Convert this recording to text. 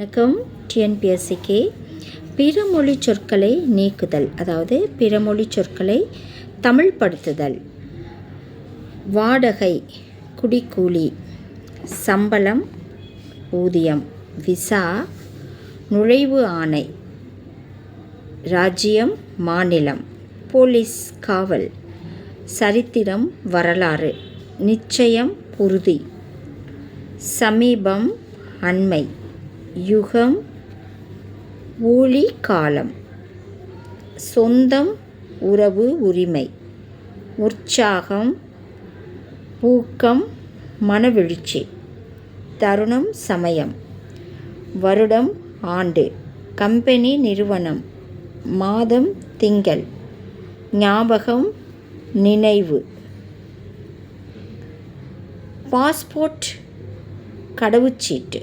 வணக்கம். டிஎன்பிஎஸ்சிக்கு பிறமொழி சொற்களை நீக்குதல், அதாவது பிறமொழி சொற்களை தமிழ்படுத்துதல். வாடகை குடிக்கூலி, சம்பளம் ஊதியம், விசா நுழைவு ஆணை, ராஜ்யம் மாநிலம், போலீஸ் காவல், சரித்திரம் வரலாறு, நிச்சயம் உறுதி, சமீபம் அண்மை, யுகம் ஊழி காலம், சொந்தம் உறவு உரிமை, உற்சாகம் ஊக்கம் மனவெழுச்சி, தருணம் சமயம், வருடம் ஆண்டு, கம்பெனி நிறுவனம், மாதம் திங்கள், ஞாபகம் நினைவு, பாஸ்போர்ட் கடவுச்சீட்டு.